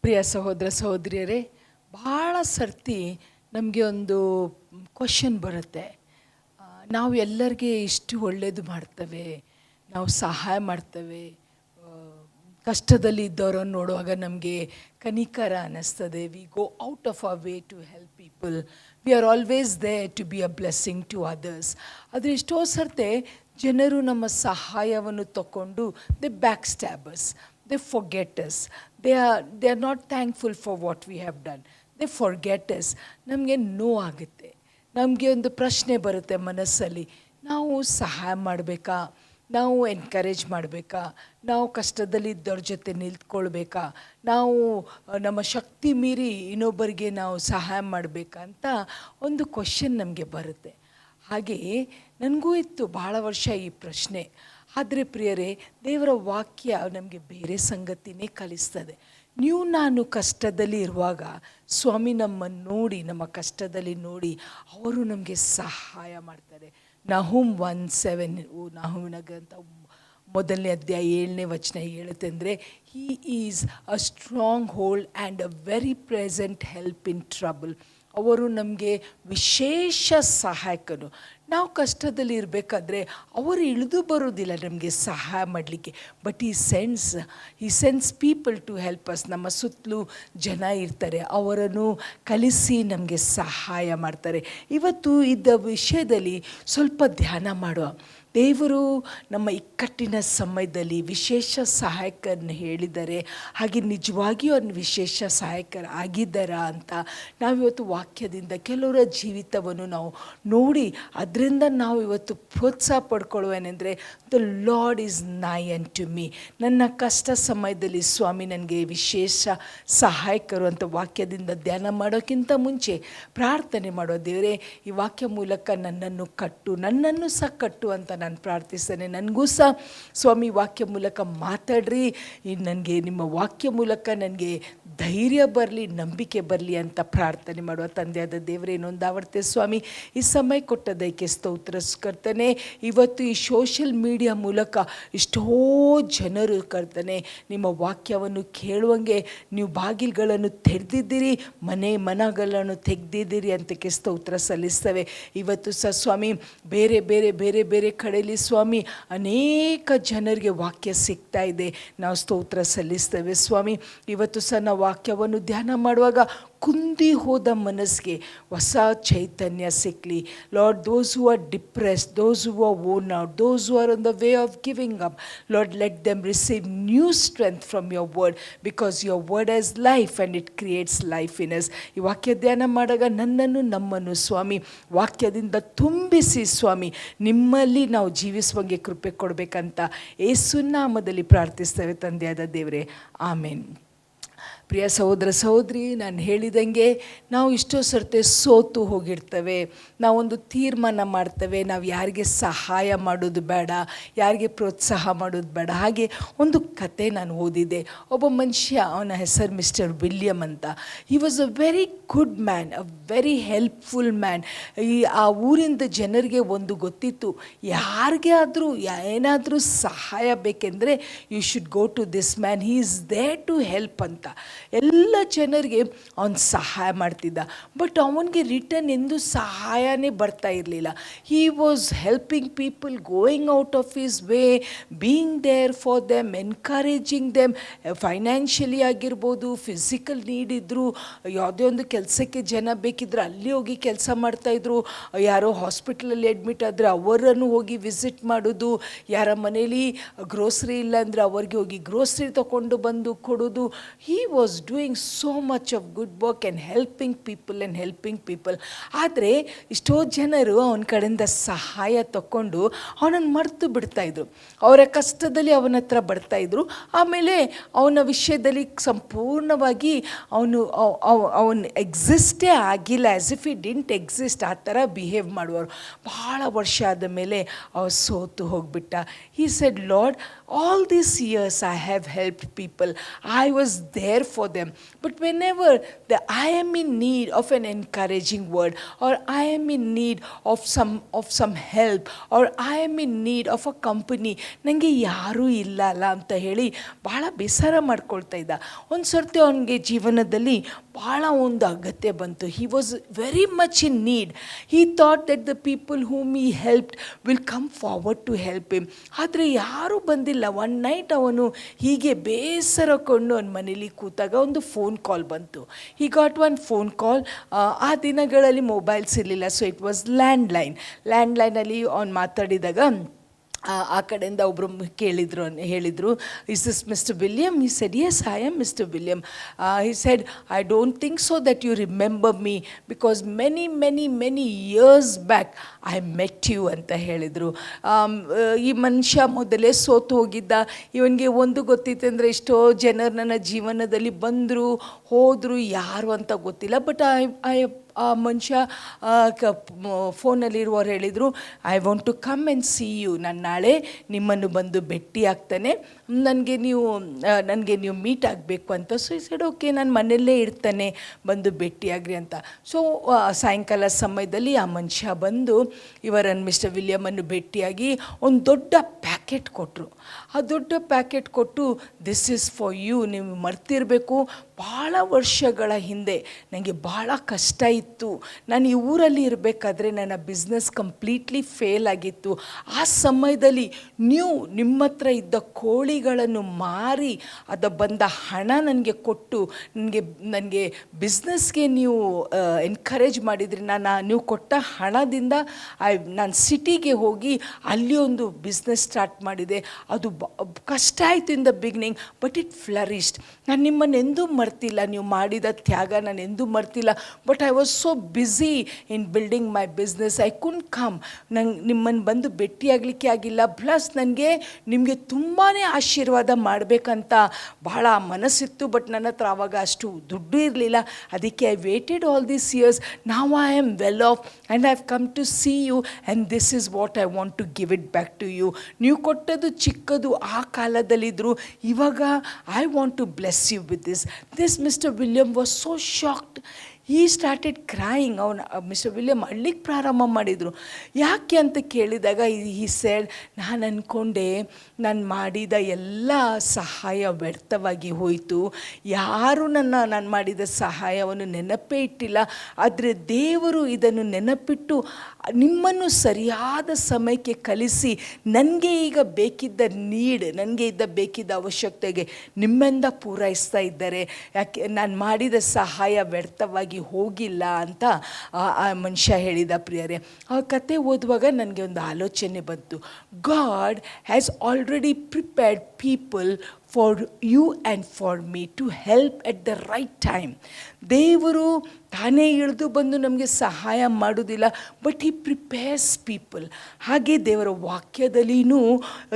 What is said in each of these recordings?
ಪ್ರಿಯ ಸಹೋದರ ಸಹೋದರಿಯರೇ, ಭಾಳ ಸರ್ತಿ ನಮಗೆ ಒಂದು ಕ್ವಶನ್ ಬರುತ್ತೆ. ನಾವು ಎಲ್ಲರಿಗೆ ಇಷ್ಟು ಒಳ್ಳೆಯದು ಮಾಡ್ತೇವೆ, ನಾವು ಸಹಾಯ ಮಾಡ್ತೇವೆ, ಕಷ್ಟದಲ್ಲಿ ಇದ್ದವರನ್ನು ನೋಡುವಾಗ ನಮಗೆ ಕನಿಕರ ಅನ್ನಿಸ್ತದೆ. We go out of our way to help people. We are always there to be a blessing to others. ಆದರೆ ಎಷ್ಟೋ ಸರ್ತೆ ಜನರು ನಮ್ಮ ಸಹಾಯವನ್ನು ತಗೊಂಡು the backstabbers. They forget us. They are not thankful for what we have done. They forget us. ನಮಗೆ ನೋವಾಗುತ್ತೆ. ನಮಗೆ ಒಂದು ಪ್ರಶ್ನೆ ಬರುತ್ತೆ ಮನಸ್ಸಲ್ಲಿ, ನಾವು ಸಹಾಯ ಮಾಡಬೇಕಾ, ನಾವು ಎನ್ಕರೇಜ್ ಮಾಡಬೇಕಾ, ನಾವು ಕಷ್ಟದಲ್ಲಿ ಇದ್ದವ್ರ ಜೊತೆ ನಿಂತ್ಕೊಳ್ಬೇಕಾ, ನಾವು ನಮ್ಮ ಶಕ್ತಿ ಮೀರಿ ಇನ್ನೊಬ್ಬರಿಗೆ ನಾವು ಸಹಾಯ ಮಾಡಬೇಕಾ ಅಂತ ಒಂದು ಕ್ವಶನ್ ನಮಗೆ ಬರುತ್ತೆ. ಹಾಗೆಯೇ ನನಗೂ ಇತ್ತು ಭಾಳ ವರ್ಷ ಈ ಪ್ರಶ್ನೆ. ಆದರೆ ಪ್ರಿಯರೇ, ದೇವರ ವಾಕ್ಯ ನಮಗೆ ಬೇರೆ ಸಂಗತಿನೇ ಕಲಿಸ್ತದೆ. ನಾನು ಕಷ್ಟದಲ್ಲಿ ಇರುವಾಗ ಸ್ವಾಮಿ ನಮ್ಮನ್ನು ನೋಡಿ, ನಮ್ಮ ಕಷ್ಟದಲ್ಲಿ ನೋಡಿ ಅವರು ನಮಗೆ ಸಹಾಯ ಮಾಡ್ತಾರೆ. ನಹೂಮ್ 1:7 ನಹೂಮಿನ ಗ್ರಂಥ 1ನೇ ಅಧ್ಯಾಯ 7ನೇ ವಚನ ಹೇಳುತ್ತೆ ಅಂದರೆ, he is a strong hold and a very present help in trouble. ಅವರು ನಮಗೆ ವಿಶೇಷ ಸಹಾಯಕನು. ನಾವು ಕಷ್ಟದಲ್ಲಿ ಇರಬೇಕಾದ್ರೆ ಅವರು ಇಳಿದು ಬರೋದಿಲ್ಲ ನಮಗೆ ಸಹಾಯ ಮಾಡಲಿಕ್ಕೆ, ಬಟ್ ಈ sense people to help us. ನಮ್ಮ ಸುತ್ತಲೂ ಜನ ಇರ್ತಾರೆ, ಅವರನ್ನು ಕಲಿಸಿ ನಮಗೆ ಸಹಾಯ ಮಾಡ್ತಾರೆ. ಇವತ್ತು ಇದ್ದ ವಿಷಯದಲ್ಲಿ ಸ್ವಲ್ಪ ಧ್ಯಾನ ಮಾಡುವ. ದೇವರು ನಮ್ಮ ಇಕ್ಕಟ್ಟಿನ ಸಮಯದಲ್ಲಿ ವಿಶೇಷ ಸಹಾಯಕರನ್ನು ಹೇಳಿದ್ದಾರೆ. ಹಾಗೆ ನಿಜವಾಗಿಯೂ ಅವ್ರನ್ನ ವಿಶೇಷ ಸಹಾಯಕರಾಗಿದ್ದಾರಾ ಅಂತ ನಾವಿವತ್ತು ವಾಕ್ಯದಿಂದ ಕೆಲವರ ಜೀವಿತವನ್ನು ನಾವು ನೋಡಿ ಅದರಿಂದ ನಾವು ಇವತ್ತು ಪ್ರೋತ್ಸಾಹ ಪಡ್ಕೊಳ್ಳುವೇನೆಂದರೆ, ದ ಲಾರ್ಡ್ ಈಸ್ ನೈ ಅಂಟು ಮೀ. ನನ್ನ ಕಷ್ಟ ಸಮಯದಲ್ಲಿ ಸ್ವಾಮಿ ನನಗೆ ವಿಶೇಷ ಸಹಾಯಕರು ಅಂತ ವಾಕ್ಯದಿಂದ ಧ್ಯಾನ ಮಾಡೋಕ್ಕಿಂತ ಮುಂಚೆ ಪ್ರಾರ್ಥನೆ ಮಾಡೋ. ದೇವರೇ, ಈ ವಾಕ್ಯ ಮೂಲಕ ನನ್ನನ್ನು ಸಹ ಕಟ್ಟು ಅಂತ ನಾನು ಪ್ರಾರ್ಥಿಸ್ತೇನೆ. ನನಗೂ ಸಹ ಸ್ವಾಮಿ ವಾಕ್ಯ ಮೂಲಕ ಮಾತಾಡ್ರಿ, ನನಗೆ ನಿಮ್ಮ ವಾಕ್ಯ ಮೂಲಕ ನನಗೆ ಧೈರ್ಯ ಬರಲಿ, ನಂಬಿಕೆ ಬರಲಿ ಅಂತ ಪ್ರಾರ್ಥನೆ ಮಾಡುವ. ತಂದೆಯಾದ ದೇವರೇ, ಇನ್ನೊಂದಾವರ್ತೆ ಸ್ವಾಮಿ ಈ ಸಮಯ ಕೊಟ್ಟದಕ್ಕೆ ಸ್ತೋತ್ರಸ್ಕರ್ತನೆ. ಇವತ್ತು ಈ ಸೋಷಿಯಲ್ ಮೀಡಿಯಾ ಮೂಲಕ ಎಷ್ಟೋ ಜನರು ಕರ್ತನೆ ನಿಮ್ಮ ವಾಕ್ಯವನ್ನು ಕೇಳುವಂಗೆ ನೀವು ಬಾಗಿಲುಗಳನ್ನು ತೆರೆದಿದ್ದೀರಿ, ಮನಗಳನ್ನು ತೆಗೆದಿದ್ದೀರಿ ಅಂತಕ್ಕೆ ಸ್ತೋತ್ರ ಸಲ್ಲಿಸ್ತೇವೆ. ಇವತ್ತು ಸಹ ಸ್ವಾಮಿ ಬೇರೆ ಬೇರೆ ಬೇರೆ ಬೇರೆ ಕಡೆಯಲ್ಲಿ ಸ್ವಾಮಿ ಅನೇಕ ಜನರಿಗೆ ವಾಕ್ಯ ಸಿಗ್ತಾ ಇದೆ, ನಾವು ಸ್ತೋತ್ರ ಸಲ್ಲಿಸ್ತೇವೆ ಸ್ವಾಮಿ. ಇವತ್ತು ಸಹ ನಾವು ವಾಕ್ಯವನ್ನು ಧ್ಯಾನ ಮಾಡುವಾಗ ಕುಂದಿ ಹೋದ ಮನಸ್ಸಿಗೆ ಹೊಸ ಚೈತನ್ಯ ಸಿಕ್ಕಲಿ. Lord, those who are depressed, those who are worn out, those who are on the way of giving up, lord let them receive new strength from your word, because your word has life and it creates life in us. ಈ ವಾಕ್ಯ ಧ್ಯಾನ ಮಾಡುವಾಗ ನಮ್ಮನ್ನು ಸ್ವಾಮಿ ವಾಕ್ಯದಿಂದ ತುಂಬಿಸಿ ಸ್ವಾಮಿ ನಿಮ್ಮಲ್ಲಿ ನಾವು ಜೀವಿಸುವಂಗೆ ಕೃಪೆ ಕೊಡಬೇಕಂತ ಯೇಸು ನಾಮದಲ್ಲಿ ಪ್ರಾರ್ಥಿಸ್ತೇವೆ ತಂದೆಯಾದ ದೇವರೇ, ಆಮೇನ್. ಪ್ರಿಯ ಸಹೋದರ ಸಹೋದರಿ, ನಾನು ಹೇಳಿದಂಗೆ ನಾವು ಇಷ್ಟೋ ಸರ್ತೆ ಸೋತು ಹೋಗಿರ್ತೇವೆ. ನಾವೊಂದು ತೀರ್ಮಾನ ಮಾಡ್ತೇವೆ, ನಾವು ಯಾರಿಗೆ ಸಹಾಯ ಮಾಡೋದು ಬೇಡ, ಯಾರಿಗೆ ಪ್ರೋತ್ಸಾಹ ಮಾಡೋದು ಬೇಡ. ಹಾಗೆ ಒಂದು ಕತೆ ನಾನು ಓದಿದ್ದೆ. ಒಬ್ಬ ಮನುಷ್ಯ, ಅವನ ಹೆಸರು ಮಿಸ್ಟರ್ ವಿಲಿಯಮ್ ಅಂತ. ಹಿ was a very good man, a very helpful man. ಆ ಊರಿಂದ ಜನರಿಗೆ ಒಂದು ಗೊತ್ತಿತ್ತು, ಯಾರಿಗೆ ಆದರೂ ಏನಾದರೂ ಸಹಾಯ ಬೇಕೆಂದರೆ you should go to this man, he is there to help ಅಂತ. ಎಲ್ಲ ಜನರಿಗೆ ಅವನು ಸಹಾಯ ಮಾಡ್ತಿದ್ದ, ಬಟ್ ಅವನಿಗೆ ರಿಟರ್ನ್ ಎಂದು ಸಹಾಯನೇ ಬರ್ತಾ ಇರಲಿಲ್ಲ. He was helping people, going out of his way, being there for them, encouraging them. Financially ಆಗಿರ್ಬೋದು, ಫಿಸಿಕಲ್ ನೀಡ್ ಇದ್ದರು, ಯಾವುದೇ ಒಂದು ಕೆಲಸಕ್ಕೆ ಜನ ಬೇಕಿದ್ರೆ ಅಲ್ಲಿ ಹೋಗಿ ಕೆಲಸ ಮಾಡ್ತಾಯಿದ್ರು. ಯಾರೋ ಹಾಸ್ಪಿಟ್ಲಲ್ಲಿ ಅಡ್ಮಿಟ್ ಆದರೆ ಅವರನ್ನು ಹೋಗಿ ವಿಸಿಟ್ ಮಾಡೋದು, ಯಾರ ಮನೇಲಿ ಗ್ರೋಸರಿ ಇಲ್ಲ ಅಂದರೆ ಅವ್ರಿಗೆ ಹೋಗಿ ಗ್ರೋಸರಿ ತೊಗೊಂಡು ಬಂದು ಕೊಡೋದು. He was doing so much of good work and helping people. ಆದರೆ ಎಷ್ಟೋ ಜನರು ಅವನ ಕಡೆಯಿಂದ ಸಹಾಯ ತಗೊಂಡು ಅವನನ್ನು ಮರೆತು ಬಿಡ್ತಾಯಿದ್ರು. ಅವರ ಕಷ್ಟದಲ್ಲಿ ಅವನ ಹತ್ರ ಬರ್ತಾಯಿದ್ರು, ಆಮೇಲೆ ಅವನ ವಿಷಯದಲ್ಲಿ ಸಂಪೂರ್ಣವಾಗಿ ಅವನು ಎಕ್ಸಿಸ್ಟೇ ಆಗಿಲ್ಲ, as if he didn't exist, ಆ ಥರ ಬಿಹೇವ್ ಮಾಡುವರು. ಭಾಳ ವರ್ಷ ಆದ ಮೇಲೆ ಅವ್ರು ಸೋತು ಹೋಗಿಬಿಟ್ಟ. He said, lord, All these years I have helped people. I was there for them. But whenever I am in need of an encouraging word, or I am in need of some help, or I am in need of a company, ನನಗೆ ಯಾರೂ ಇಲ್ಲ ಅಲ್ಲ ಅಂತ ಹೇಳಿ ಭಾಳ ಬೇಸರ ಮಾಡ್ಕೊಳ್ತಾ ಇದ್ದ. ಒಂದು ಸರ್ತಿ ಅವನಿಗೆ ಜೀವನದಲ್ಲಿ ಭಾಳ ಒಂದು ಅಗತ್ಯ ಬಂತು. He was very much in need. He thought that the people whom he helped will come forward to help him. ಆದರೆ ಯಾರೂ ಬಂದಿಲ್ಲ. ಒನ್ ನೈಟ್ ಅವನು ಹೀಗೆ ಬೇಸರಕೊಂಡು ಅವನ ಮನೇಲಿ ಕೂತಾಗ ಒಂದು ಫೋನ್ ಕಾಲ್ ಬಂತು. He got one phone call. ಆ ದಿನಗಳಲ್ಲಿ ಮೊಬೈಲ್ಸ್ ಇರಲಿಲ್ಲ, ಸೊ ಇಟ್ ವಾಸ್ ಲ್ಯಾಂಡ್ಲೈನಲ್ಲಿ ಅವ್ನು ಮಾತಾಡಿದಾಗ ಆ ಕಡೆಯಿಂದ ಒಬ್ಬರು ಹೇಳಿದರು, is this mister William? He said, yes, I am mister William. He said, I don't think so that you remember me, because many years back I met you ಅಂತ ಹೇಳಿದರು. ಈ ಮನುಷ್ಯ ಮೊದಲೇ ಸೋತು ಹೋಗಿದ್ದ. ಇವನಿಗೆ ಒಂದು ಗೊತ್ತಿತ್ತು ಅಂದರೆ, ಎಷ್ಟೋ ಜನರು ನನ್ನ ಜೀವನದಲ್ಲಿ ಬಂದರು ಹೋದರು, ಯಾರು ಅಂತ ಗೊತ್ತಿಲ್ಲ. ಬಟ್ ಆ ಮನುಷ್ಯ ಫೋನಲ್ಲಿರುವವರು ಹೇಳಿದರು, I want to come and see you. ನಾನು ನಾಳೆ ನಿಮ್ಮನ್ನು ಬಂದು ಭೇಟಿ ಆಗ್ತಾನೆ, ನನಗೆ ನೀವು ಮೀಟ್ ಆಗಬೇಕು ಅಂತ. ಸೊ ಈ ಸೈಡ್ ಓಕೆ, ನಾನು ಮನೆಯಲ್ಲೇ ಇರ್ತಾನೆ, ಬಂದು ಭೇಟಿಯಾಗ್ರಿ ಅಂತ. ಸೊ ಸಾಯಂಕಾಲ ಸಮಯದಲ್ಲಿ ಆ ಮನುಷ್ಯ ಬಂದು ಇವರನ್ನು ಮಿಸ್ಟರ್ ವಿಲಿಯಮನ್ನು ಭೇಟಿಯಾಗಿ ಒಂದು ದೊಡ್ಡ ಪ್ಯಾಕೆಟ್ ಕೊಟ್ಟರು. ಆ ದೊಡ್ಡ ಪ್ಯಾಕೆಟ್ ಕೊಟ್ಟು, ದಿಸ್ ಈಸ್ ಫಾರ್ ಯು. ನೀವು ಮರ್ತಿರಬೇಕು, ಭಾಳ ವರ್ಷಗಳ ಹಿಂದೆ ನನಗೆ ಭಾಳ ಕಷ್ಟ ಇತ್ತು. ನಾನು ಈ ಊರಲ್ಲಿ ಇರಬೇಕಾದ್ರೆ ನನ್ನ ಬಿಸ್ನೆಸ್ ಕಂಪ್ಲೀಟ್ಲಿ ಫೇಲ್ ಆಗಿತ್ತು. ಆ ಸಮಯದಲ್ಲಿ ನೀವು ನಿಮ್ಮ ಹತ್ರ ಇದ್ದ ಕೋಳಿಗಳನ್ನು ಮಾರಿ ಅದು ಬಂದ ಹಣ ನನಗೆ ಕೊಟ್ಟು ನನಗೆ ಬಿಸ್ನೆಸ್ಗೆ ನೀವು ಎನ್ಕರೇಜ್ ಮಾಡಿದ್ರಿ. ನೀವು ಕೊಟ್ಟ ಹಣದಿಂದ ನಾನು ಸಿಟಿಗೆ ಹೋಗಿ ಅಲ್ಲಿ ಒಂದು ಬಿಸ್ನೆಸ್ ಸ್ಟಾರ್ಟ್ ಮಾಡಿದೆ. ಅದು ಕಷ್ಟ ಆಯಿತು in the beginning, but it flourished. ನಾನು ನಿಮ್ಮನ್ನೆಂದೂ ಮರ್ತಿಲ್ಲ, ನೀವು ಮಾಡಿದ ತ್ಯಾಗ ನಾನು ಎಂದೂ ಮರ್ತಿಲ್ಲ. But I was so busy in building my business, I couldn't come. ನಿಮ್ಮನ್ನು ಬಂದು ಭೇಟಿಯಾಗಲಿಕ್ಕೆ ಆಗಿಲ್ಲ. ಪ್ಲಸ್ ನಿಮಗೆ ತುಂಬಾ ಆಶೀರ್ವಾದ ಮಾಡಬೇಕಂತ ಬಹಳ ಮನಸ್ಸಿತ್ತು, ಬಟ್ ನನ್ನ ಹತ್ರ ಆವಾಗ ಅಷ್ಟು ದುಡ್ಡು ಇರಲಿಲ್ಲ. ಅದಕ್ಕೆ I waited all these years. Now I am well off and I have come to see you and this is what I want to give it back to you. ನೀವು ಕೊಟ್ಟದ್ದು ಚಿಕ್ಕದು ಆ ಕಾಲದಲ್ಲಿದ್ದರು, ಇವಾಗ I want to bless you with this mister William was so shocked. ಈ started crying. Mister William ಅಳ್ಳಿಕ್ಕೆ ಪ್ರಾರಂಭ ಮಾಡಿದರು. ಯಾಕೆ ಅಂತ ಕೇಳಿದಾಗ ಈ ಸೆಡ್, ನಾನು ಅಂದ್ಕೊಂಡೆ ನಾನು ಮಾಡಿದ ಎಲ್ಲ ಸಹಾಯ ವ್ಯರ್ಥವಾಗಿ ಹೋಯಿತು. ಯಾರೂ ನಾನು ಮಾಡಿದ ಸಹಾಯವನ್ನು ನೆನಪೇ ಇಟ್ಟಿಲ್ಲ. ಆದರೆ ದೇವರು ಇದನ್ನು ನೆನಪಿಟ್ಟು ನಿಮ್ಮನ್ನು ಸರಿಯಾದ ಸಮಯಕ್ಕೆ ಕಲಿಸಿ ನನಗೆ ಈಗ ಬೇಕಿದ್ದ ನನಗೆ ಬೇಕಿದ್ದ ಅವಶ್ಯಕತೆಗೆ ನಿಮ್ಮಿಂದ ಪೂರೈಸ್ತಾ ಇದ್ದಾರೆ. ಯಾಕೆ ನಾನು ಮಾಡಿದ ಸಹಾಯ ವ್ಯರ್ಥವಾಗಿ ಹೋಗಿಲ್ಲ ಅಂತ ಆ ಮನುಷ್ಯ ಹೇಳಿದ. ಪ್ರಿಯರೇ, ಆ ಕತೆ ಓದುವಾಗ ನನಗೆ ಒಂದು ಆಲೋಚನೆ ಬಂತು. God has already prepared people for you and for me to help at the right time. ದೇವರು ತಾನೇ ಇಳಿದು ಬಂದು ನಮಗೆ ಸಹಾಯ ಮಾಡೋದಿಲ್ಲ, ಬಟ್ ಹಿ ಪ್ರಿಪೇರ್ಸ್ ಪೀಪಲ್. ಹಾಗೆ ದೇವರ ವಾಕ್ಯದಲ್ಲಿನೂ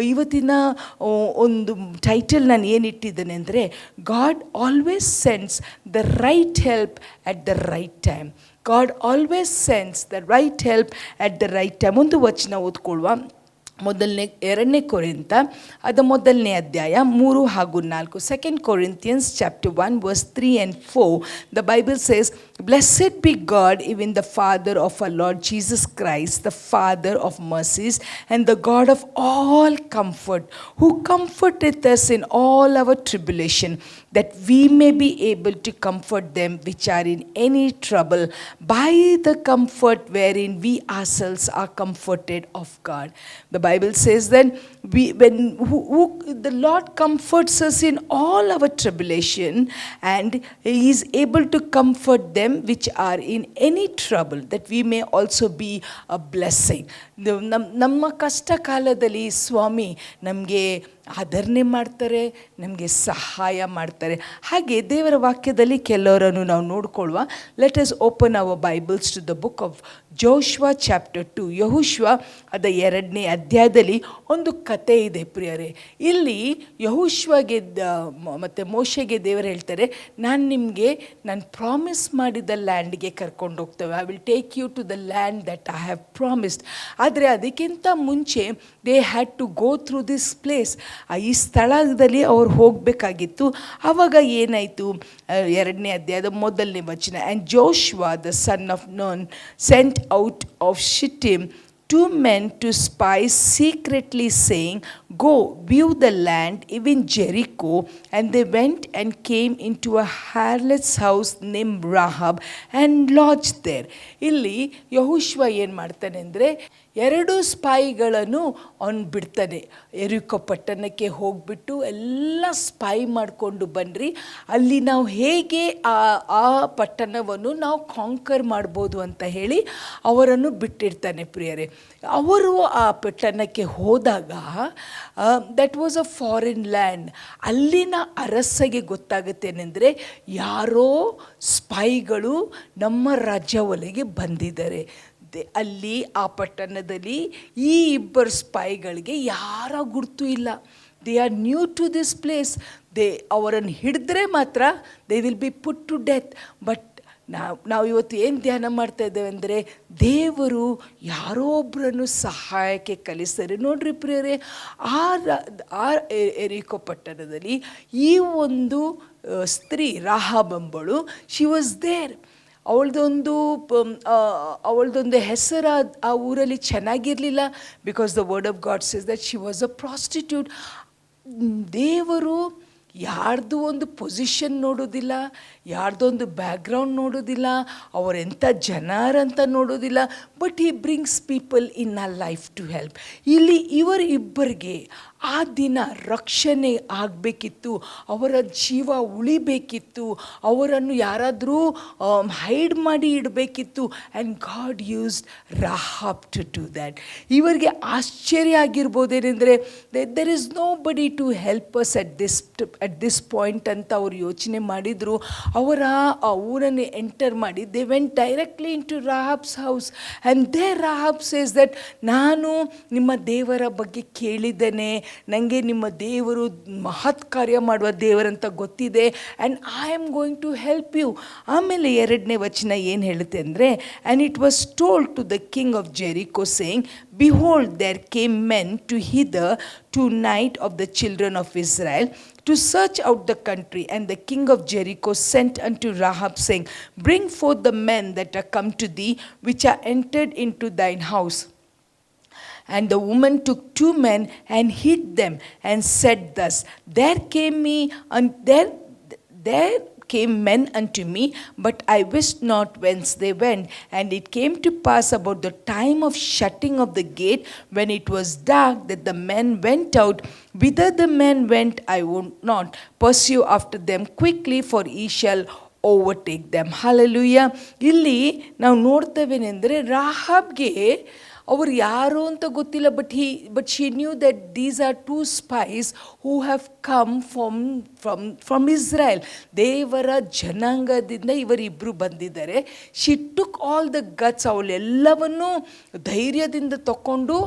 ಇವತ್ತಿನ ಒಂದು ಟೈಟಲ್ ನಾನು ಏನಿಟ್ಟಿದ್ದೇನೆ ಅಂದರೆ, god always sends the right help at the right time. God always sends the right help at the right time. ಒಂದು ವಚನ ಓದ್ಕೊಳ್ಳುವ. 2 ಕೊರಿಂಥ ಅದು 1ನೇ ಅಧ್ಯಾಯ 3 ಹಾಗೂ 4. 2 Corinthians chapter 1 verse 3 and 4. The Bible says, Blessed be God, even the Father of our Lord Jesus Christ, the Father of mercies and the God of all comfort, who comforteth us in all our tribulation, that we may be able to comfort them which are in any trouble by the comfort wherein we ourselves are comforted of God. The Bible says that the Lord comforts us in all our tribulation, and He is able to comfort them which are in any trouble, that we may also be a blessing. ನಮ್ಮ ಕಷ್ಟ ಕಾಲದಲ್ಲಿ ಸ್ವಾಮಿ ನಮಗೆ ಆದರಣೆ ಮಾಡ್ತಾರೆ, ನಮಗೆ ಸಹಾಯ ಮಾಡ್ತಾರೆ. ಹಾಗೆ ದೇವರ ವಾಕ್ಯದಲ್ಲಿ ಕೆಲವರನ್ನು ನಾವು ನೋಡ್ಕೊಳ್ಳುವ. Let us open our Bibles to the book of Joshua chapter 2. ಯೆಹೋಶುವ ಅದ 2ನೇ ಅಧ್ಯಾಯದಲ್ಲಿ ಒಂದು ಕತೆ ಇದೆ ಪ್ರಿಯರೇ. ಇಲ್ಲಿ ಯೆಹೋಶುವಗೆ ಮತ್ತು ಮೋಶೆಗೆ ದೇವರು ಹೇಳ್ತಾರೆ, ನಾನು ಪ್ರಾಮಿಸ್ ಮಾಡಿದ ಲ್ಯಾಂಡ್ಗೆ ಕರ್ಕೊಂಡು ಹೋಗ್ತೇವೆ. I will take you to the land that I have promised. ಆದರೆ ಅದಕ್ಕಿಂತ ಮುಂಚೆ they had to go through this place. ಈ ಸ್ಥಳದಲ್ಲಿ ಅವ್ರು ಹೋಗಬೇಕಾಗಿತ್ತು. ಆವಾಗ ಏನಾಯಿತು, 2ನೇ ಅಧ್ಯಾಯದ 1ನೇ ವಚನ, and Joshua the son of Nun sent out of Shittim 2 men to spy secretly, saying, Go, view the land, even Jericho. And they went and came into a harlot's house named Rahab and lodged there. ಇಲ್ಲಿ ಯೆಹೋಶುವ ಏನು ಮಾಡ್ತಾನೆ ಅಂದರೆ 2 ಸ್ಪೈಗಳನ್ನು ಅವನು ಬಿಡ್ತಾನೆ. ಯೆರಿಕೋ ಪಟ್ಟಣಕ್ಕೆ ಹೋಗ್ಬಿಟ್ಟು ಎಲ್ಲ spy ಮಾಡಿಕೊಂಡು ಬನ್ನಿರಿ, ಅಲ್ಲಿ ನಾವು ಹೇಗೆ ಆ ಪಟ್ಟಣವನ್ನು ನಾವು ಕಾಂಕರ್ ಮಾಡ್ಬೋದು ಅಂತ ಹೇಳಿ ಅವರನ್ನು ಬಿಟ್ಟಿರ್ತಾನೆ ಪ್ರಿಯರೇ. ಅವರು ಆ ಪಟ್ಟಣಕ್ಕೆ ಹೋದಾಗ that was a foreign land. ಅಲ್ಲಿನ ಅರಸಗೆ ಗೊತ್ತಾಗುತ್ತೇನೆಂದರೆ ಯಾರೋ ಸ್ಪೈಗಳು ನಮ್ಮ ರಾಜ್ಯ ಒಳಗೆ ಬಂದಿದ್ದಾರೆ. ಅಲ್ಲಿ ಆ ಪಟ್ಟಣದಲ್ಲಿ ಈ 2 ಸ್ಪೈಗಳಿಗೆ ಯಾರ ಗುರುತು ಇಲ್ಲ. They are new to this place. ಅವರನ್ನು ಹಿಡಿದ್ರೆ ಮಾತ್ರ they will be put to death. But ನಾವು ಇವತ್ತು ಏನು ಧ್ಯಾನ ಮಾಡ್ತಾ ಇದ್ದೇವೆ ಅಂದರೆ ದೇವರು ಯಾರೋ ಒಬ್ಬರನ್ನು ಸಹಾಯಕ್ಕೆ ಕಲಿಸ್ತಾರೆ. ನೋಡ್ರಿ ಪ್ರಿಯರೇ, ಆ ಯೆರಿಕೋ ಪಟ್ಟಣದಲ್ಲಿ ಈ ಒಂದು ಸ್ತ್ರೀ ರಾಹಾಬ್ ಎಂಬಳು, ಶಿ ವಾಸ್ ದೇರ್. ಅವಳದೊಂದು ಹೆಸರು ಆ ಊರಲ್ಲಿ ಚೆನ್ನಾಗಿರಲಿಲ್ಲ. Because the word of god says that she was a prostitute. ದೇವರು ಯಾರ್ದು ಒಂದು ಪೊಸಿಷನ್ ನೋಡೋದಿಲ್ಲ, ಯಾರ್ದೊಂದು ಬ್ಯಾಕ್ಗ್ರೌಂಡ್ ನೋಡೋದಿಲ್ಲ, ಅವರೆಂಥ ಜನರಂತ ನೋಡೋದಿಲ್ಲ. But he brings people in a life to help. ಇಲ್ಲಿ ಇವರಿಬ್ಬರಿಗೆ ಆ ದಿನ ರಕ್ಷಣೆ ಆಗಬೇಕಿತ್ತು, ಅವರ ಜೀವ ಉಳಿಬೇಕಿತ್ತು, ಅವರನ್ನು ಯಾರಾದರೂ ಹೈಡ್ ಮಾಡಿ ಇಡಬೇಕಿತ್ತು. And God used Rahab to do that. ಇವರಿಗೆ ಆಶ್ಚರ್ಯ ಆಗಿರ್ಬೋದೇನೆಂದರೆ there is nobody to help us at this point ಅಂತ ಅವರು ಯೋಚನೆ ಮಾಡಿದರು. ಅವರ ಆ ಊರನ್ನು ಎಂಟರ್ ಮಾಡಿ they went directly into Rahab's house. And there Rahab says that ನಾನು ನಿಮ್ಮ ದೇವರ ಬಗ್ಗೆ ಕೇಳಿದ್ದೇನೆ, ನನಗೆ ನಿಮ್ಮ ದೇವರು ಮಹತ್ ಕಾರ್ಯ ಮಾಡುವ ದೇವರಂತ ಗೊತ್ತಿದೆ, and I am going to help you. ಆಮೇಲೆ 2ನೇ ವಚನ ಏನು ಹೇಳುತ್ತೆ ಅಂದರೆ, and it was told to the king of Jericho saying, Behold, there came men to hither tonight of the children of Israel to search out the country. And the king of Jericho sent unto Rahab, saying, Bring forth the men that are come to thee, which are entered into thine house. And the woman took 2 men and hid them, and said thus, There came men unto me, but I wist not whence they went. And it came to pass about the time of shutting of the gate, when it was dark, that the men went out. Whither the men went, I would not pursue after them quickly, for ye shall overtake them. Hallelujah. ಇಲ್ಲಿ ನಾವು ನೋಡ್ತೇವೇನೆಂದರೆ ರಾಹಾಬ್ಗೆ ಅವರು ಯಾರು ಅಂತ ಗೊತ್ತಿಲ್ಲ. But she knew that these are 2 spies who have come from Israel. ದೇವರ ಜನಾಂಗದಿಂದ ಇವರಿಬ್ಬರು ಬಂದಿದ್ದಾರೆ. She took all the guts, ಅವಳೆಲ್ಲವನ್ನೂ ಧೈರ್ಯದಿಂದ ತಗೊಂಡು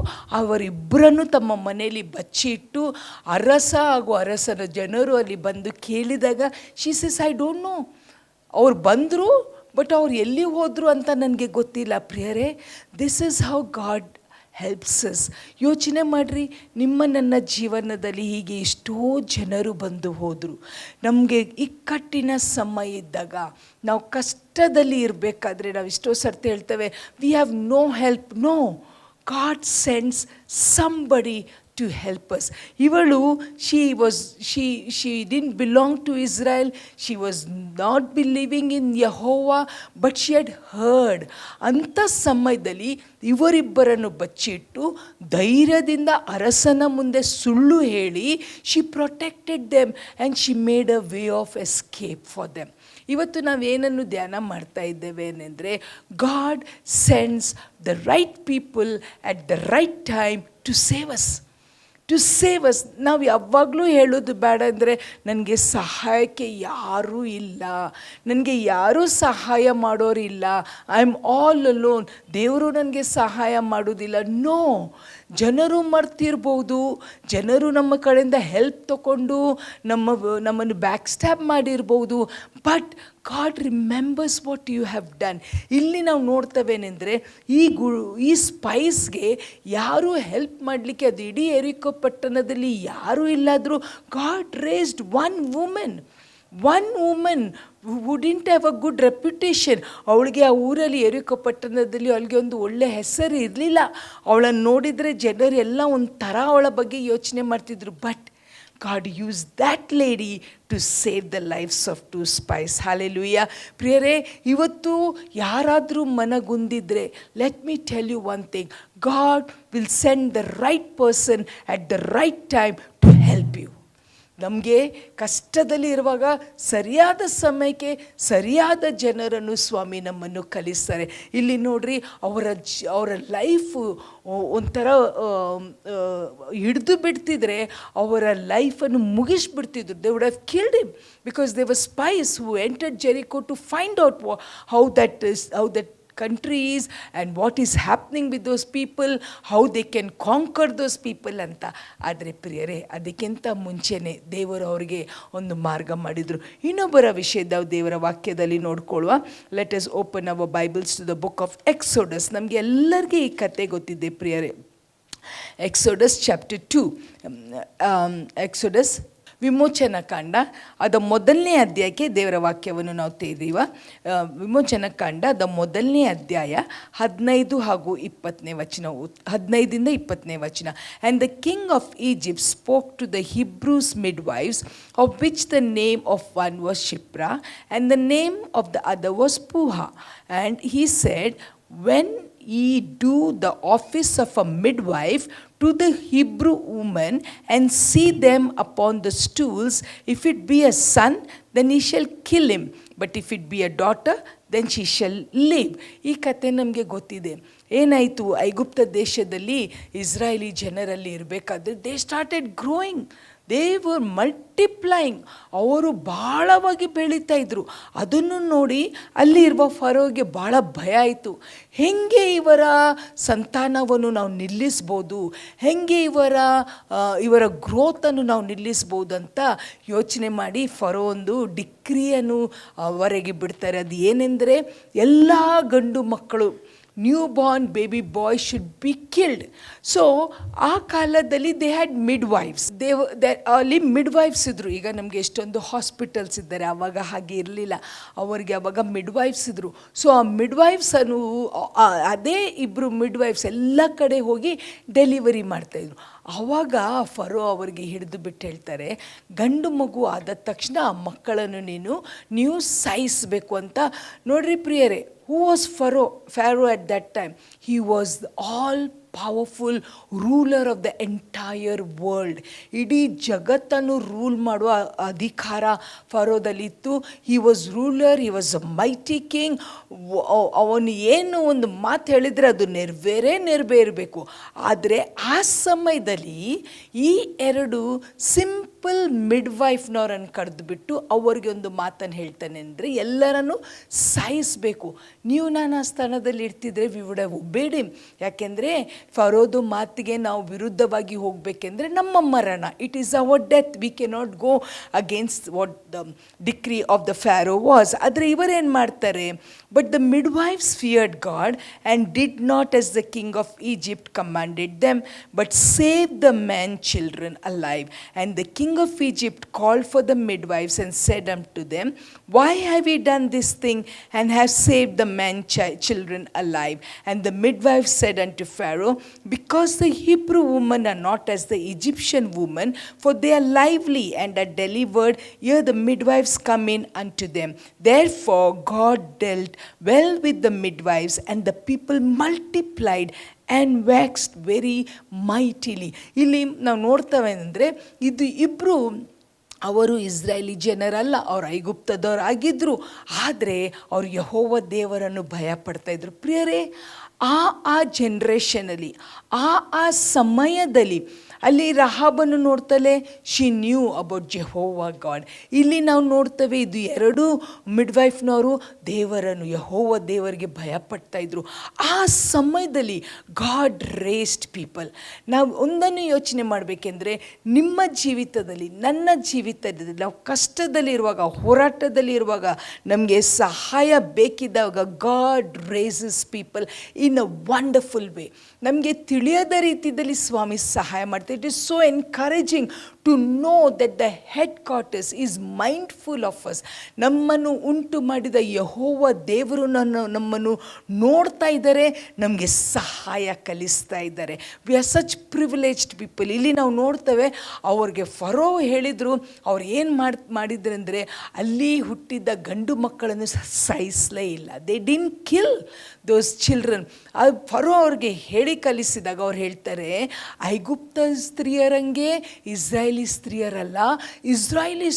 ಅವರಿಬ್ಬರನ್ನು ತಮ್ಮ ಮನೆಯಲ್ಲಿ ಬಚ್ಚಿಟ್ಟು, ಅರಸ ಹಾಗೂ ಅರಸನ ಜನರು ಅಲ್ಲಿ ಬಂದು ಕೇಳಿದಾಗ she says, I don't know. ಅವ್ರು ಬಂದರು, ಬಟ್ ಅವ್ರು ಎಲ್ಲಿ ಹೋದರು ಅಂತ ನನಗೆ ಗೊತ್ತಿಲ್ಲ. ಪ್ರಿಯರೇ, this is how god helps us. ಯೋಚನೆ ಮಾಡಿರಿ, ನನ್ನ ಜೀವನದಲ್ಲಿ ಹೀಗೆ ಎಷ್ಟೋ ಜನರು ಬಂದು ಹೋದರು. ನಮಗೆ ಇಕ್ಕಟ್ಟಿನ ಸಮಯ ಇದ್ದಾಗ, ನಾವು ಕಷ್ಟದಲ್ಲಿ ಇರಬೇಕಾದ್ರೆ ನಾವು ಎಷ್ಟೋ ಸರ್ತಿ ಹೇಳ್ತೇವೆ, we have no help. No, God sends somebody to help us. ಇವಳು she didn't belong to Israel. She was not believing in Yehovah, but she had heard. ಅಂಥ ಸಮಯದಲ್ಲಿ ಇವರಿಬ್ಬರನ್ನು ಬಚ್ಚಿಟ್ಟು ಧೈರ್ಯದಿಂದ ಅರಸನ ಮುಂದೆ ಸುಳ್ಳು ಹೇಳಿ she protected them and she made a way of escape for them. ಇವತ್ತು ನಾವೇನನ್ನು ಧ್ಯಾನ ಮಾಡ್ತಾ ಇದ್ದೇವೆ ಏನೆಂದರೆ, God sends the right people at the right time to save us. ನಾವು ಯಾವಾಗಲೂ ಹೇಳೋದು ಬೇಡ ಅಂದರೆ, ನನಗೆ ಸಹಾಯಕ್ಕೆ ಯಾರೂ ಇಲ್ಲ, ನನಗೆ ಯಾರೂ ಸಹಾಯ ಮಾಡೋರಿಲ್ಲ, ಐ ಆಮ್ ಆಲ್ ಅಲೋನ್, ದೇವರು ನನಗೆ ಸಹಾಯ ಮಾಡೋದಿಲ್ಲ. ನೋ, ಜನರು ಮರ್ತಿರ್ಬೋದು, ಜನರು ನಮ್ಮ ಕಡೆಯಿಂದ ಹೆಲ್ಪ್ ತಗೊಂಡು ನಮ್ಮನ್ನು ಬ್ಯಾಕ್ ಸ್ಟ್ಯಾಬ್ ಮಾಡಿರ್ಬೋದು, but God remembers what you have done. ಇಲ್ಲಿ ನಾವು ನೋಡ್ತವೇನೆಂದರೆ ಈ ಸ್ಪೈಸ್ಗೆ ಯಾರೂ ಹೆಲ್ಪ್ ಮಾಡಲಿಕ್ಕೆ, ಅದು ಇಡೀ ಎರಿಕೋ ಪಟ್ಟಣದಲ್ಲಿ ಯಾರೂ ಇಲ್ಲಾದರೂ God raised one woman who didn't have a good reputation. ಅವಳಿಗೆ ಆ ಊರಲ್ಲಿ ಎರಿಕೋ ಪಟ್ಟಣದಲ್ಲಿ ಅವಳಿಗೆ ಒಂದು ಒಳ್ಳೆ ಹೆಸರು ಇರಲಿಲ್ಲ. ಅವಳನ್ನು ನೋಡಿದರೆ ಜನರು ಎಲ್ಲ ಒಂಥರ ಅವಳ ಬಗ್ಗೆ ಯೋಚನೆ ಮಾಡ್ತಿದ್ರು. But God used that lady to save the lives of 2 spies. Hallelujah. ಪ್ರಿಯರೇ, ಇವತ್ತು ಯಾರಾದರೂ ಮನಗುಂದಿದ್ರೆ, let me tell you one thing, God will send the right person at the right time to help you. ನಮಗೆ ಕಷ್ಟದಲ್ಲಿ ಇರುವಾಗ ಸರಿಯಾದ ಸಮಯಕ್ಕೆ ಸರಿಯಾದ ಜನರನ್ನು ಸ್ವಾಮಿ ನಮ್ಮನ್ನು ಕಲಿಸ್ತಾರೆ. ಇಲ್ಲಿ ನೋಡ್ರಿ, ಅವರ ಲೈಫು ಒಂಥರ ಹಿಡಿದು ಬಿಡ್ತಿದ್ರೆ ಅವರ ಲೈಫನ್ನು ಮುಗಿಸ್ಬಿಡ್ತಿದ್ರು. They would have killed him because they were spies who entered Jericho to find out how that country is and what is happening with those people, how they can conquer those people ಅಂತ. ಆದರೆ ಪ್ರಿಯರೇ, ಅದಕ್ಕಿಂತ ಮುಂಚೆನೇ ದೇವರು ಅವರಿಗೆ ಒಂದು ಮಾರ್ಗ ಮಾಡಿದರು. ಇನ್ನೊಬ್ಬರ ವಿಷಯದ ದೇವರ ವಾಕ್ಯದಲ್ಲಿ ನೋಡ್ಕೊಳ್ಳುವ. Let us open our Bibles to the book of Exodus. ನಮಗೆ ಎಲ್ಲರಿಗೂ ಈ ಕತೆ ಗೊತ್ತಿದೆ ಪ್ರಿಯರೇ. Exodus chapter 2. ಎಕ್ಸೋಡಸ್ ವಿಮೋಚನಾ ಕಾಂಡ ಅದ ಮೊದಲನೇ ಅಧ್ಯಾಯಕ್ಕೆ ದೇವರ ವಾಕ್ಯವನ್ನು ನಾವು ತೆರೆಯುವ. ವಿಮೋಚನಾ ಕಾಂಡ ಅದ ಮೊದಲನೇ ಅಧ್ಯಾಯ 15 ಹಾಗೂ 20ನೇ ವಚನ, 15 ಇಂದ 20ನೇ ವಚನ. And the king of Egypt spoke to the Hebrews midwives, of which the name of one was Shiphrah and the name of the other was Puah. And he said, when ye do the office of a midwife to the Hebrew woman and see them upon the stools, if it be a son, then he shall kill him, but if it be a daughter, then she shall live. ಈ ಕತೆ ನಮಗೆ ಗೊತ್ತಿದೆ. ಏನಾಯಿತು, ಐಗುಪ್ತ ದೇಶದಲ್ಲಿ ಇಸ್ರಾಯೇಲಿ ಜನರಲ್ಲಿ ಇರಬೇಕಾದ್ರೆ they started growing, they were multiplying. ಅವರು ಭಾಳವಾಗಿ ಬೆಳೀತಾ ಇದ್ರು. ಅದನ್ನು ನೋಡಿ ಅಲ್ಲಿ ಇರುವ ಫರೋಗೆ ಭಾಳ ಭಯ ಆಯಿತು. ಹೇಗೆ ಇವರ ಸಂತಾನವನ್ನು ನಾವು ನಿಲ್ಲಿಸ್ಬೋದು, ಹೇಗೆ ಇವರ ಗ್ರೋತನ್ನು ನಾವು ನಿಲ್ಲಿಸ್ಬೋದು ಅಂತ ಯೋಚನೆ ಮಾಡಿ ಫರೋ ಒಂದು ಡಿಕ್ರಿಯನ್ನು ಹೊರಗೆ ಬಿಡ್ತಾರೆ. ಅದು ಏನೆಂದರೆ, ಎಲ್ಲ ಗಂಡು ಮಕ್ಕಳು, new born baby boy should be killed. So ಆ ಕಾಲದಲ್ಲಿ ದೇ ಹ್ಯಾಡ್ ಮಿಡ್ವೈಫ್ಸ್. ಅಲ್ಲಿ ಮಿಡ್ವೈಫ್ಸ್ ಇದ್ದರು. ಈಗ ನಮಗೆ ಎಷ್ಟೊಂದು ಹಾಸ್ಪಿಟಲ್ಸ್ ಇದ್ದಾರೆ, ಆವಾಗ ಹಾಗೆ ಇರಲಿಲ್ಲ. ಅವರಿಗೆ ಆವಾಗ ಮಿಡ್ವೈಫ್ಸ್ ಇದ್ದರು. ಸೊ ಆ ಮಿಡ್ವೈಫ್ಸನ್ನು, ಅದೇ ಇಬ್ಬರು ಮಿಡ್ವೈಫ್ಸ್ ಎಲ್ಲ ಕಡೆ ಹೋಗಿ ಡೆಲಿವರಿ ಮಾಡ್ತಾಯಿದ್ರು. ಆವಾಗ ಫರೋ ಅವರಿಗೆ ಹಿಡಿದು ಬಿಟ್ಟು ಹೇಳ್ತಾರೆ, ಗಂಡು ಮಗು ಆದ ತಕ್ಷಣ ಆ ಮಕ್ಕಳನ್ನು ನೀವು ಸಾಯಿಸಬೇಕು ಅಂತ. ನೋಡ್ರಿ ಪ್ರಿಯರೇ, who was Pharaoh at that time? He was all powerful ruler of the entire world. ಇಡೀ ಜಗತ್ತನ್ನು ರೂಲ್ ಮಾಡುವ ಅಧಿಕಾರ ಫರೋದಲ್ಲಿತ್ತು. He was ruler, he was a mighty king. ಅವನು ಏನು ಒಂದು ಮಾತು ಹೇಳಿದರೆ ಅದು ನೆರವೇರಬೇಕು. ಆದರೆ ಆ ಸಮಯದಲ್ಲಿ ಈ ಎರಡು ಸಿಂಪಲ್ ಮಿಡ್ವೈಫ್ನವರನ್ನು ಕರೆದುಬಿಟ್ಟು ಅವರಿಗೆ ಒಂದು ಮಾತನ್ನು ಹೇಳ್ತಾನೆ ಅಂದರೆ, ಎಲ್ಲರನ್ನು ಸಾಯಿಸಬೇಕು. ನೀವು ನಾನು ಆ ಸ್ಥಾನದಲ್ಲಿ ಇರ್ತಿದ್ರೆ we would have obeyed him. ಯಾಕೆಂದರೆ ಫರೋದು ಮಾತಿಗೆ ನಾವು ವಿರುದ್ಧವಾಗಿ ಹೋಗಬೇಕೆಂದ್ರೆ ನಮ್ಮ ಮರಣ. It is our death. We cannot go against what the decree of the Pharaoh was. ಆದರೆ ಇವರೇನು ಮಾಡ್ತಾರೆ, but the midwives feared God and did not as the king of Egypt commanded them, but save the man children alive. And the king of Egypt called for the midwives and said unto them, why have ye done this thing and have saved the man children alive? And the midwife said unto Pharaoh, because the Hebrew women are not as the Egyptian women, for they are lively and are delivered, ere the midwives come in unto them. Therefore God dealt well with the midwives, and the people multiplied and waxed very mightily. ಇಲ್ಲಿ ನಾವು ನೋಡ್ತೇವೆ ಅಂದರೆ, ಇದು ಇಬ್ಬರು ಅವರು ಇಸ್ರಾಯೇಲಿ ಜನರಲ್ಲ, ಅವರು ಐಗುಪ್ತದವರಾಗಿದ್ದರು. ಆದರೆ ಅವರು ಯೆಹೋವ ದೇವರನ್ನು ಭಯಪಡ್ತಾಯಿದ್ರು. ಪ್ರಿಯರೇ, ಆ ಜನ್ರೇಷನಲ್ಲಿ, ಆ ಸಮಯದಲ್ಲಿ ಅಲ್ಲಿ ರಹಾಬನ್ನು ನೋಡ್ತಲೇ she knew about Jehovah God. ಇಲ್ಲಿ ನಾವು ನೋಡ್ತೇವೆ ಇದು ಎರಡು ಮಿಡ್ವೈಫ್ನವರು ಯೆಹೋವ ದೇವರಿಗೆ ಭಯಪಡ್ತಾ ಇದ್ರು. ಆ ಸಮಯದಲ್ಲಿ ಗಾಡ್ ರೇಸ್ಡ್ ಪೀಪಲ್. ನಾವು ಒಂದನ್ನು ಯೋಚನೆ ಮಾಡಬೇಕೆಂದ್ರೆ, ನಿಮ್ಮ ಜೀವಿತದಲ್ಲಿ, ನನ್ನ ಜೀವಿತದಲ್ಲಿ ನಾವು ಕಷ್ಟದಲ್ಲಿರುವಾಗ, ಹೋರಾಟದಲ್ಲಿರುವಾಗ, ನಮಗೆ ಸಹಾಯ ಬೇಕಿದ್ದಾಗ God raises people in a wonderful way. ನಮಗೆ ತಿಳಿಯದ ರೀತಿಯಲ್ಲಿ ಸ್ವಾಮಿ ಸಹಾಯ ಮಾಡ್ತಾರೆ. It is so encouraging to know that the headquarters is mindful of us. ನಮ್ಮನ್ನು ಉಂಟು ಮಾಡಿದ ಯೆಹೋವ ದೇವರು ನಮ್ಮನ್ನು ನೋಡ್ತಾ ಇದ್ದಾರೆ, ನಮಗೆ ಸಹಾಯ ಕಲಿಸ್ತಾ ಇದ್ದಾರೆ. We are such privileged people. ಇಲ್ಲಿ ನಾವು ನೋಡ್ತೇವೆ, ಅವ್ರಿಗೆ ಫರೋ ಹೇಳಿದರು, ಅವ್ರು ಏನು ಮಾಡಿದ್ರು ಅಂದರೆ ಅಲ್ಲಿ ಹುಟ್ಟಿದ್ದ ಗಂಡು ಮಕ್ಕಳನ್ನು ಸಾಯಿಸಲೇ ಇಲ್ಲ. They didn't kill those children. Furrow ಅವ್ರಿಗೆ ಹೇಳಿ ಕಲಿಸಿದಾಗ ಅವ್ರು ಹೇಳ್ತಾರೆ, ಐಗುಪ್ತ ಸ್ತ್ರೀಯರಂಗೆ ಇಸ್ರಾಯೇಲಿ ಸ್ತ್ರೀಯರಲ್ಲ, ಇಸ್ರಾಯೇಲಿ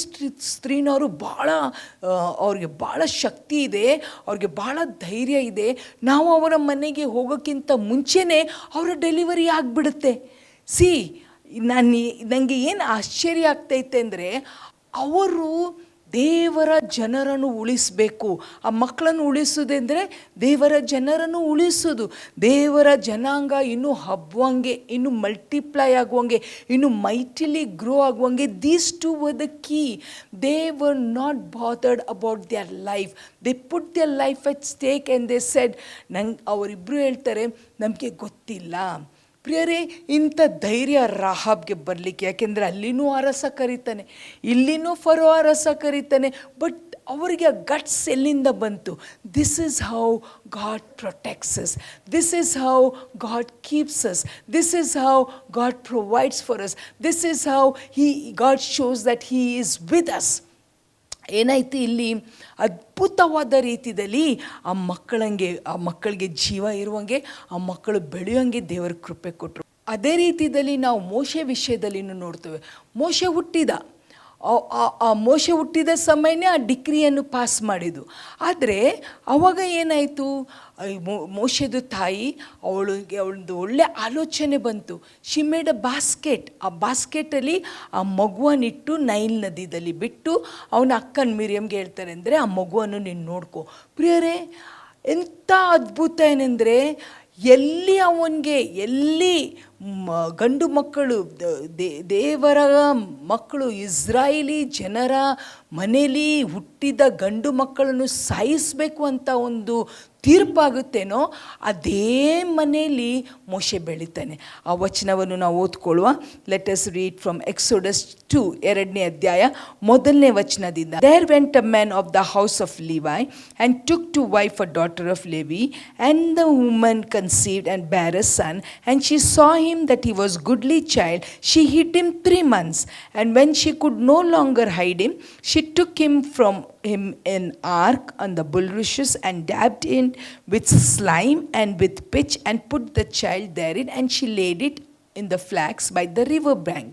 ಸ್ತ್ರೀನವರು ಅವ್ರಿಗೆ ಭಾಳ ಶಕ್ತಿ ಇದೆ, ಅವ್ರಿಗೆ ಭಾಳ ಧೈರ್ಯ ಇದೆ. ನಾವು ಅವರ ಮನೆಗೆ ಹೋಗೋಕ್ಕಿಂತ ಮುಂಚೆನೇ ಅವರ ಡೆಲಿವರಿ ಆಗಿಬಿಡುತ್ತೆ. ನನಗೆ ಏನು ಆಶ್ಚರ್ಯ ಆಗ್ತೈತೆ ಅಂದರೆ, ಅವರು ದೇವರ ಜನರನ್ನು ಉಳಿಸಬೇಕು. ಆ ಮಕ್ಕಳನ್ನು ಉಳಿಸೋದೆಂದರೆ ದೇವರ ಜನರನ್ನು ಉಳಿಸೋದು. ದೇವರ ಜನಾಂಗ ಇನ್ನೂ ಹಬ್ಬುವಂಗೆ, ಇನ್ನೂ ಮಲ್ಟಿಪ್ಲೈ ಆಗುವಂಗೆ, ಇನ್ನೂ ಮೈಟಿಲಿ ಗ್ರೋ ಆಗುವಂಗೆ, these two were the key. They were not bothered about their life. They put their life at stake and they said, ಅವರಿಬ್ಬರು ಹೇಳ್ತಾರೆ, ನಮಗೆ ಗೊತ್ತಿಲ್ಲ. ಪ್ರಿಯರೇ, ಇಂಥ ಧೈರ್ಯ ರಾಹಾಬ್ಗೆ ಬರಲಿಕ್ಕೆ, ಯಾಕೆಂದರೆ ಅಲ್ಲಿನೂ ಅರಸ ಕರೀತಾನೆ, ಇಲ್ಲಿನೂ ಫರೋ ಅರಸ ಕರೀತಾನೆ, ಬಟ್ ಅವರಿಗೆ ಆ ಗಟ್ಸ್ ಎಲ್ಲಿಂದ ಬಂತು? This is how god protects us, this is how god keeps us, this is how god provides for us, this is how god shows that he is with us. ಏನಾಯ್ತು ಇಲ್ಲಿ? ಅದ್ಭುತವಾದ ರೀತಿಯಲ್ಲಿ ಆ ಮಕ್ಕಳಿಗೆ ಜೀವ ಇರುವಂಗೆ, ಆ ಮಕ್ಕಳು ಬೆಳೆಯೋಂಗೆ ದೇವರ ಕೃಪೆ ಕೊಟ್ಟರು. ಅದೇ ರೀತಿಯಲ್ಲಿ ನಾವು ಮೋಶೆ ವಿಷಯದಲ್ಲಿ ನೋಡ್ತೇವೆ. ಮೋಶೆ ಹುಟ್ಟಿದ ಸಮಯನೇ ಆ ಡಿಕ್ರಿಯನ್ನು ಪಾಸ್ ಮಾಡಿದ್ದು. ಆದರೆ ಆವಾಗ ಏನಾಯಿತು? ಮೋಶೆದು ತಾಯಿ ಅವಳದು ಒಳ್ಳೆ ಆಲೋಚನೆ ಬಂತು. She made a basket. ಆ ಬಾಸ್ಕೆಟಲ್ಲಿ ಆ ಮಗುವನ್ನಿಟ್ಟು ನೈಲ್ ನದಿಯಲ್ಲಿ ಬಿಟ್ಟು ಅವನ ಅಕ್ಕನ ಮಿರಿಯಮ್ಗೆ ಹೇಳ್ತಾರೆ ಅಂದರೆ, ಆ ಮಗುವನ್ನು ನೀನು ನೋಡ್ಕೊ. ಪ್ರಿಯರೇ, ಎಂಥ ಅದ್ಭುತ ಏನೆಂದರೆ, ಎಲ್ಲಿ ಗಂಡು ಮಕ್ಕಳು, ದೇವರ ಮಕ್ಕಳು, ಇಸ್ರಾಯೇಲಿ ಜನರ ಮನೆಯಲ್ಲಿ ಹುಟ್ಟಿದ ಗಂಡು ಮಕ್ಕಳನ್ನು ಸಾಯಿಸಬೇಕು ಅಂತ ಒಂದು ತೀರ್ಪಾಗುತ್ತೇನೋ, ಅದೇ ಮನೆಯಲ್ಲಿ ಮೋಶೆ ಬೆಳಿತಾನೆ. ಆ ವಚನವನ್ನು ನಾವು ಓದ್ಕೊಳ್ಳುವ. Let us read from Exodus 2, 2ನೇ ಅಧ್ಯಾಯ 1ನೇ ವಚನದಿಂದ. There went a man of the house of Levi and took to wife a daughter of Levi, and the woman conceived and bare a son, and she saw him that he was goodly child. She hid him 3 months, and when she could no longer hide him, she took him from him in ark on the bulrushes and dabbed it with slime and with pitch and put the child therein, and she laid it in the flax by the river bank.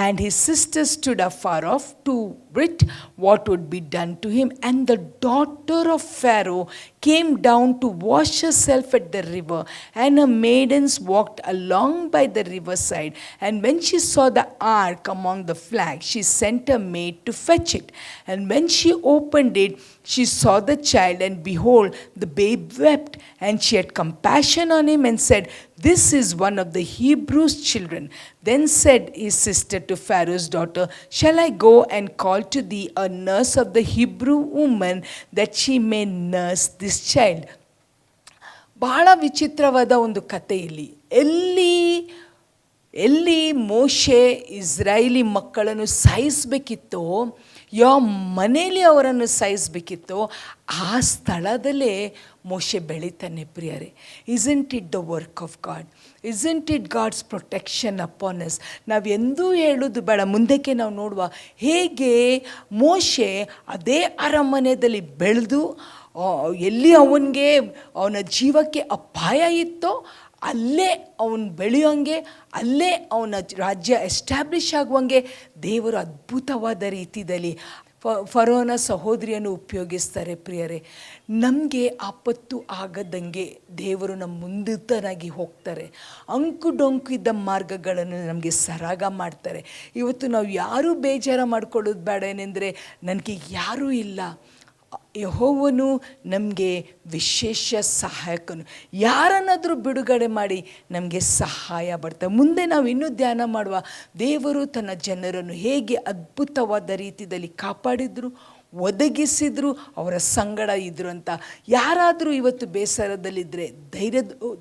And his sister stood afar off to wit what would be done to him. And the daughter of Pharaoh came down to wash herself at the river, and her maidens walked along by the riverside. And when she saw the ark among the flags, she sent her maid to fetch it. And when she opened it, she saw the child, and behold, the babe wept. And she had compassion on him and said, "This is one of the Hebrews' children." Then said his sister to Pharaoh's daughter, "Shall I go and call to thee a nurse of the Hebrew woman, that she may nurse this child?" ಬಹಳ ವಿಚಿತ್ರವಾದ ಒಂದು ಕಥೆ ಇಲ್ಲಿ. ಎಲ್ಲಿ ಮೋಶೆ ಇಸ್ರಾಯೇಲಿ ಮಕ್ಕಳನ್ನು ಸಾಯಿಸಬೇಕಿತ್ತೋ, ಯಾವ ಮನೆಯಲ್ಲಿ ಅವರನ್ನು ಸಾಯಿಸಬೇಕಿತ್ತೋ, ಆ ಸ್ಥಳದಲ್ಲೇ ಮೋಶೆ ಬೆಳೀತಾನೆ. ಪ್ರಿಯರೇ, isn't it the work of God? Isn't it God's protection upon us? ನಾವು ಎಂದೂ ಹೇಳೋದು ಬೇಡ. ಮುಂದಕ್ಕೆ ನಾವು ನೋಡುವ ಹೇಗೆ ಮೋಶೆ ಅದೇ ಅರಮನೆಯಲ್ಲಿ ಬೆಳೆದು, ಎಲ್ಲಿ ಅವನ ಜೀವಕ್ಕೆ ಅಪಾಯ ಇತ್ತೋ ಅಲ್ಲೇ ಅವನು ಬೆಳೆಯೋಂಗೆ, ಅಲ್ಲೇ ಅವನ ರಾಜ್ಯ ಎಸ್ಟಾಬ್ಲಿಷ್ ಆಗುವಂಗೆ ದೇವರು ಅದ್ಭುತವಾದ ರೀತಿಯಲ್ಲಿ ಫರೋನ ಸಹೋದರಿಯನ್ನು ಉಪಯೋಗಿಸ್ತಾರೆ ಪ್ರಿಯರೇ. ನಮಗೆ ಆಪತ್ತು ಆಗದಂಗೆ ದೇವರು ನಮ್ಮ ಮುಂದಿತನಾಗಿ ಹೋಗ್ತಾರೆ. ಅಂಕು ಡೊಂಕು ಇದ್ದ ಮಾರ್ಗಗಳನ್ನು ನಮಗೆ ಸರಾಗ ಮಾಡ್ತಾರೆ. ಇವತ್ತು ನಾವು ಯಾರೂ ಬೇಜಾರು ಮಾಡ್ಕೊಳ್ಳೋದು ಬೇಡ. ಏನೆಂದರೆ ನನಗೆ ಯಾರೂ ಇಲ್ಲ, ಯೆಹೋವನು ನಮಗೆ ವಿಶೇಷ ಸಹಾಯಕನು. ಯಾರನ್ನಾದರೂ ಬಿಡುಗಡೆ ಮಾಡಿ ನಮಗೆ ಸಹಾಯ ಬರ್ತಾರೆ. ಮುಂದೆ ನಾವು ಇನ್ನೂ ಧ್ಯಾನ ಮಾಡುವ ದೇವರು ತನ್ನ ಜನರನ್ನು ಹೇಗೆ ಅದ್ಭುತವಾದ ರೀತಿಯಲ್ಲಿ ಕಾಪಾಡಿದ್ರು, ಒದಗಿಸಿದ್ರು, ಅವರ ಸಂಗಡ ಇದ್ರು ಅಂತ. ಯಾರಾದರೂ ಇವತ್ತು ಬೇಸರದಲ್ಲಿದ್ದರೆ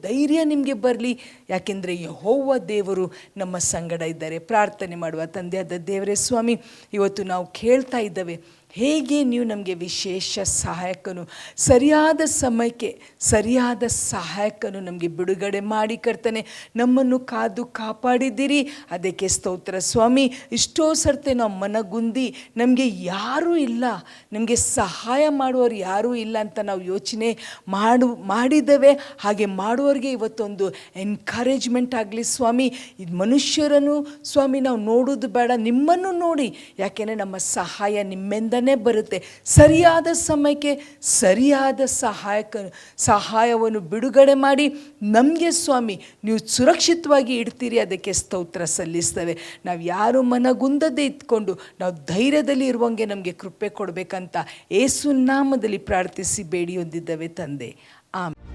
ಧೈರ್ಯ ನಿಮಗೆ ಬರಲಿ, ಯಾಕೆಂದರೆ ಯೆಹೋವ ದೇವರು ನಮ್ಮ ಸಂಗಡ ಇದ್ದಾರೆ. ಪ್ರಾರ್ಥನೆ ಮಾಡುವ. ತಂದೆಯಾದ ದೇವರೇ ಸ್ವಾಮಿ, ಇವತ್ತು ನಾವು ಕೇಳ್ತಾ ಇದ್ದೇವೆ, ಹೇಗೆ ನೀವು ನಮಗೆ ವಿಶೇಷ ಸಹಾಯಕನು, ಸರಿಯಾದ ಸಮಯಕ್ಕೆ ಸರಿಯಾದ ಸಹಾಯಕನು ನಮಗೆ ಬಿಡುಗಡೆ ಮಾಡಿ ಕರ್ತನೆ ನಮ್ಮನ್ನು ಕಾದು ಕಾಪಾಡಿದ್ದೀರಿ. ಅದಕ್ಕೆ ಸ್ತೋತ್ರ ಸ್ವಾಮಿ. ಇಷ್ಟೋ ಸರ್ತೆ ನಾವು ಮನಗುಂದಿ ನಮಗೆ ಯಾರೂ ಇಲ್ಲ, ನಮಗೆ ಸಹಾಯ ಮಾಡುವವರು ಯಾರೂ ಇಲ್ಲ ಅಂತ ನಾವು ಯೋಚನೆ ಮಾಡಿದ್ದೇವೆ. ಹಾಗೆ ಮಾಡುವವರಿಗೆ ಇವತ್ತೊಂದು ಎನ್ಕರೇಜ್ಮೆಂಟ್ ಆಗಲಿ ಸ್ವಾಮಿ. ಇದು ಮನುಷ್ಯರನ್ನು ಸ್ವಾಮಿ ನಾವು ನೋಡೋದು ಬೇಡ, ನಿಮ್ಮನ್ನು ನೋಡಿ, ಯಾಕೆಂದರೆ ನಮ್ಮ ಸಹಾಯ ನಿಮ್ಮಿಂದ ಬರುತ್ತೆ. ಸರಿಯಾದ ಸಮಯಕ್ಕೆ ಸರಿಯಾದ ಸಹಾಯವನ್ನು ಬಿಡುಗಡೆ ಮಾಡಿ ನಮಗೆ ಸ್ವಾಮಿ ನೀವು ಸುರಕ್ಷಿತವಾಗಿ ಇಡ್ತೀರಿ. ಅದಕ್ಕೆ ಸ್ತೋತ್ರ ಸಲ್ಲಿಸ್ತೇವೆ. ನಾವು ಯಾರು ಮನಗುಂದದೇ ಇದ್ಕೊಂಡು ನಾವು ಧೈರ್ಯದಲ್ಲಿ ಇರುವಂಗೆ ನಮಗೆ ಕೃಪೆ ಕೊಡಬೇಕಂತ ಯೇಸು ನಾಮದಲ್ಲಿ ಪ್ರಾರ್ಥಿಸಿ ಬೇಡಿ ಹೊಂದಿದ್ದೇವೆ ತಂದೆ. ಆಮೆನ್.